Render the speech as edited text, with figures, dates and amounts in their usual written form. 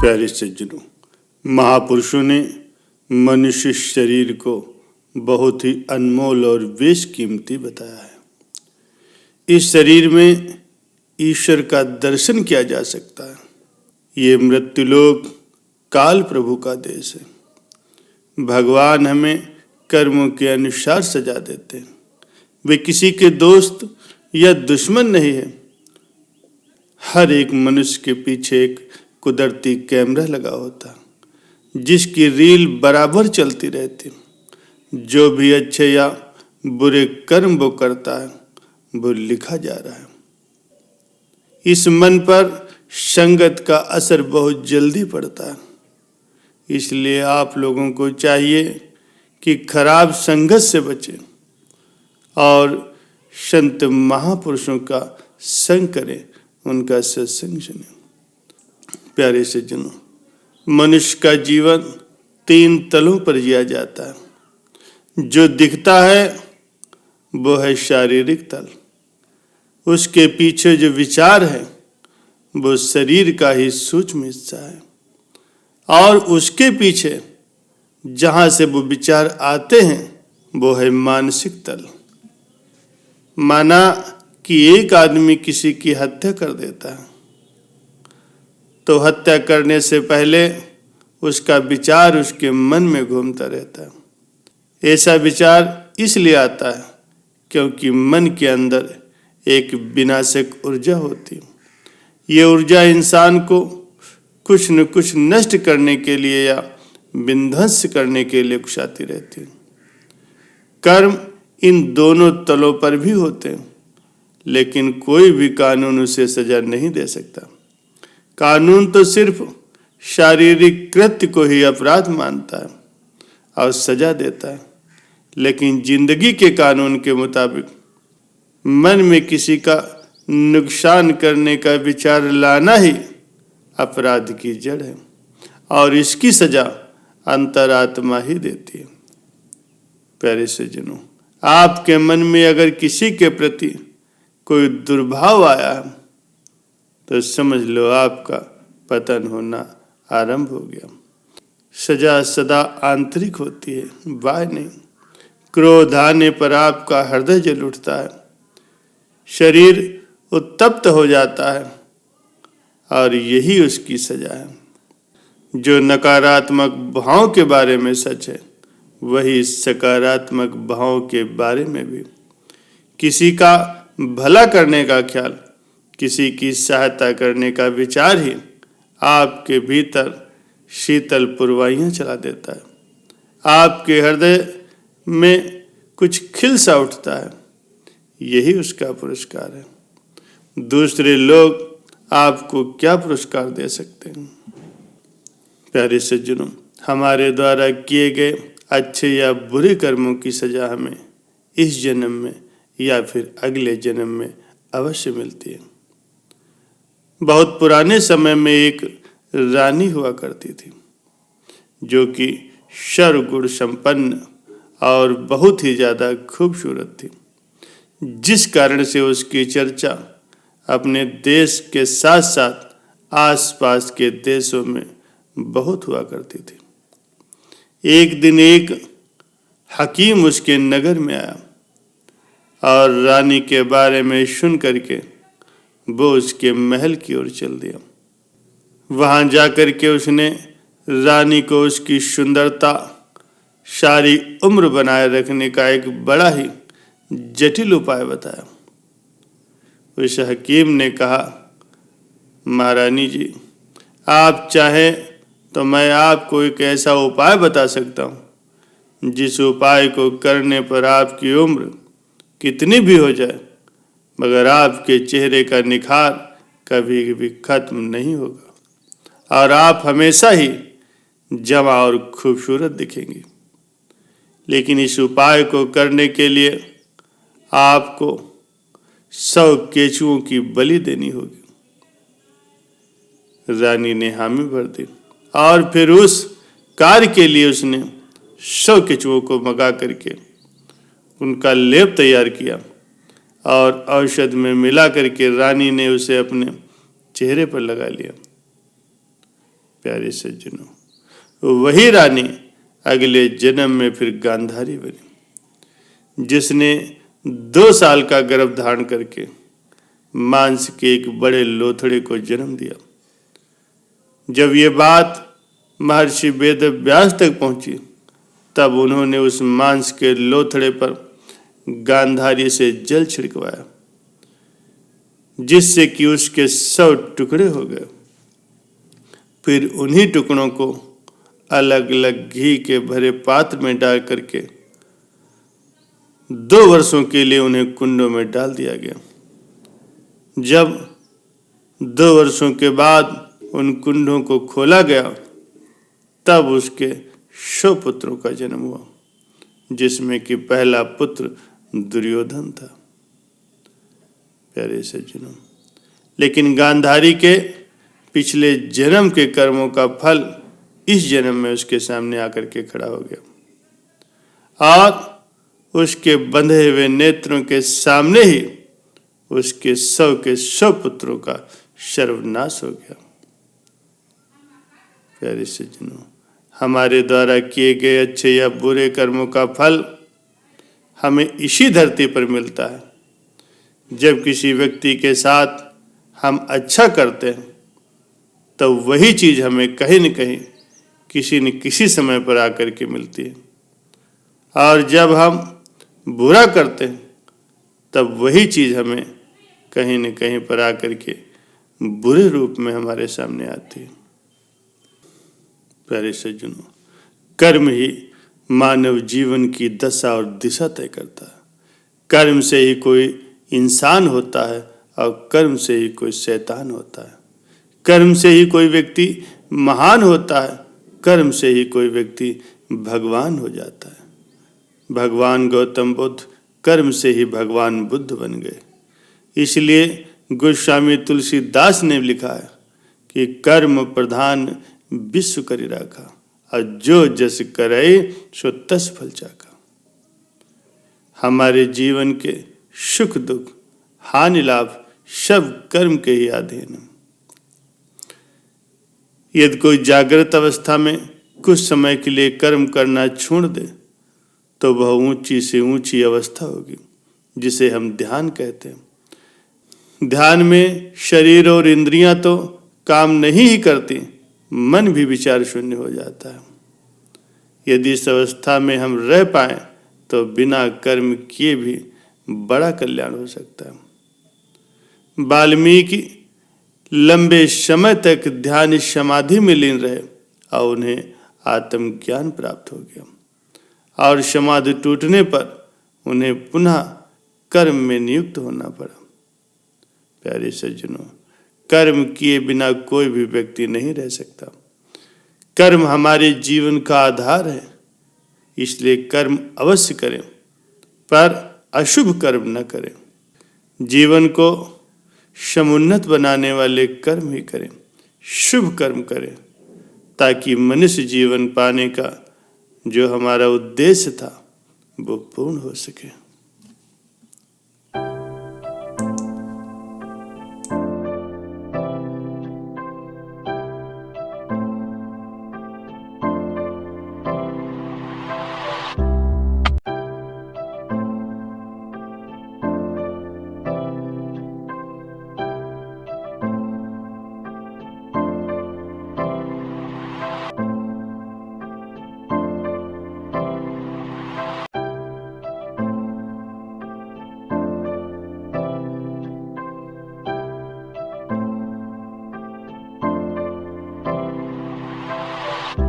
प्यारे सज्जनों, महापुरुषों ने मनुष्य शरीर को बहुत ही अनमोल और बेशकीमती बताया है। इस शरीर में ईश्वर का दर्शन किया जा सकता है। ये मृत्युलोक काल प्रभु का देश है। भगवान हमें कर्मों के अनुसार सजा देते हैं। वे किसी के दोस्त या दुश्मन नहीं है। हर एक मनुष्य के पीछे एक कुदरती कैमरा लगा होता है, जिसकी रील बराबर चलती रहती। जो भी अच्छे या बुरे कर्म वो करता है, वो लिखा जा रहा है। इस मन पर संगत का असर बहुत जल्दी पड़ता है। इसलिए आप लोगों को चाहिए कि खराब संगत से बचें और संत महापुरुषों का संग करें, उनका सत्संग सुनें। प्यारे सज्जनों, मनुष्य का जीवन 3 तलों पर जिया जाता है। जो दिखता है वो है शारीरिक तल। उसके पीछे जो विचार है वो शरीर का ही सूक्ष्म हिस्सा है, और उसके पीछे जहाँ से वो विचार आते हैं वो है मानसिक तल। माना कि एक आदमी किसी की हत्या कर देता है, तो हत्या करने से पहले उसका विचार उसके मन में घूमता रहता है। ऐसा विचार इसलिए आता है क्योंकि मन के अंदर एक विनाशक ऊर्जा होती है। ये ऊर्जा इंसान को कुछ न कुछ नष्ट करने के लिए या विध्वंस करने के लिए उकसाती रहती है। कर्म इन दोनों तलों पर भी होते हैं, लेकिन कोई भी कानून उसे सजा नहीं दे सकता। कानून तो सिर्फ शारीरिक कृत्य को ही अपराध मानता है और सजा देता है, लेकिन जिंदगी के कानून के मुताबिक मन में किसी का नुकसान करने का विचार लाना ही अपराध की जड़ है, और इसकी सजा अंतरात्मा ही देती है। प्यारे सज्जनों, आपके मन में अगर किसी के प्रति कोई दुर्भाव आया तो समझ लो आपका पतन होना आरंभ हो गया। सजा सदा आंतरिक होती है, बाह्य नहीं। क्रोध आने पर आपका हृदय जल उठता है, शरीर उत्तप्त हो जाता है, और यही उसकी सजा है। जो नकारात्मक भाव के बारे में सच है, वही सकारात्मक भाव के बारे में भी। किसी का भला करने का ख्याल, किसी की सहायता करने का विचार ही आपके भीतर शीतल पुरवाइयाँ चला देता है। आपके हृदय में कुछ खिल सा उठता है, यही उसका पुरस्कार है। दूसरे लोग आपको क्या पुरस्कार दे सकते हैं? प्यारे सज्जनों, हमारे द्वारा किए गए अच्छे या बुरे कर्मों की सजा हमें इस जन्म में या फिर अगले जन्म में अवश्य मिलती है। बहुत पुराने समय में एक रानी हुआ करती थी, जो कि सर्वगुण संपन्न और बहुत ही ज़्यादा खूबसूरत थी, जिस कारण से उसकी चर्चा अपने देश के साथ साथ आसपास के देशों में बहुत हुआ करती थी। एक दिन एक हकीम उसके नगर में आया और रानी के बारे में सुन करके वो उसके महल की ओर चल दिया। वहां जाकर के उसने रानी को उसकी सुंदरता सारी उम्र बनाए रखने का एक बड़ा ही जटिल उपाय बताया। उस हकीम ने कहा, महारानी जी, आप चाहें तो मैं आपको एक ऐसा उपाय बता सकता हूँ जिस उपाय को करने पर आपकी उम्र कितनी भी हो जाए, मगर आपके चेहरे का निखार कभी भी खत्म नहीं होगा और आप हमेशा ही जवां और खूबसूरत दिखेंगे। लेकिन इस उपाय को करने के लिए आपको 100 केचुओं की बलि देनी होगी। रानी ने हामी भर दी और फिर उस कार्य के लिए उसने 100 केचुओं को मंगा करके उनका लेप तैयार किया और औषध में मिला करके रानी ने उसे अपने चेहरे पर लगा लिया। प्यारे सज्जनों, वही रानी अगले जन्म में फिर गांधारी बनी, जिसने 2 साल का गर्भ धारण करके मांस के एक बड़े लोथड़े को जन्म दिया। जब ये बात महर्षि वेदव्यास तक पहुंची, तब उन्होंने उस मांस के लोथड़े पर गांधारी से जल छिड़कवाया, जिससे कि उसके 100 टुकड़े हो गए। फिर उन्हीं टुकड़ों को अलग अलग घी के भरे पात्र में डाल करके 2 वर्षों के लिए उन्हें कुंडों में डाल दिया गया। जब 2 वर्षों के बाद उन कुंडों को खोला गया, तब उसके 100 पुत्रों का जन्म हुआ, जिसमें कि पहला पुत्र दुर्योधन था। प्यारे सज्जनों, लेकिन गांधारी के पिछले जन्म के कर्मों का फल इस जन्म में उसके सामने आकर के खड़ा हो गया और उसके बंधे हुए नेत्रों के सामने ही उसके 100 के 100 पुत्रों का सर्वनाश हो गया। प्यारे सज्जनों, हमारे द्वारा किए गए अच्छे या बुरे कर्मों का फल हमें इसी धरती पर मिलता है। जब किसी व्यक्ति के साथ हम अच्छा करते हैं, तो वही चीज हमें कहीं न कहीं किसी न किसी समय पर आकर के मिलती है, और जब हम बुरा करते हैं, तब वही चीज हमें कहीं न कहीं पर आकर के बुरे रूप में हमारे सामने आती है। प्यारे सज्जनों, कर्म ही मानव जीवन की दशा और दिशा तय करता है। कर्म से ही कोई इंसान होता है और कर्म से ही कोई शैतान होता है। कर्म से ही कोई व्यक्ति महान होता है, कर्म से ही कोई व्यक्ति भगवान हो जाता है। भगवान गौतम बुद्ध कर्म से ही भगवान बुद्ध बन गए। इसलिए गोस्वामी तुलसीदास ने लिखा है कि कर्म प्रधान विश्व करि राखा, और जो जस करे सो तस फल चाखा। हमारे जीवन के सुख दुख हानि लाभ सब कर्म के ही अधीन है। यदि कोई जागृत अवस्था में कुछ समय के लिए कर्म करना छोड़ दे, तो वह ऊंची से ऊंची अवस्था होगी, जिसे हम ध्यान कहते हैं। ध्यान में शरीर और इंद्रियां तो काम नहीं ही करती, मन भी विचार शून्य हो जाता है। यदि इस अवस्था में हम रह पाए, तो बिना कर्म किए भी बड़ा कल्याण हो सकता है। वाल्मीकि लंबे समय तक ध्यान समाधि में लीन रहे और उन्हें आत्मज्ञान प्राप्त हो गया, और समाधि टूटने पर उन्हें पुनः कर्म में नियुक्त होना पड़ा। प्यारे सज्जनों, कर्म किए बिना कोई भी व्यक्ति नहीं रह सकता। कर्म हमारे जीवन का आधार है, इसलिए कर्म अवश्य करें, पर अशुभ कर्म न करें। जीवन को समुन्नत बनाने वाले कर्म ही करें, शुभ कर्म करें, ताकि मनुष्य जीवन पाने का जो हमारा उद्देश्य था वो पूर्ण हो सके।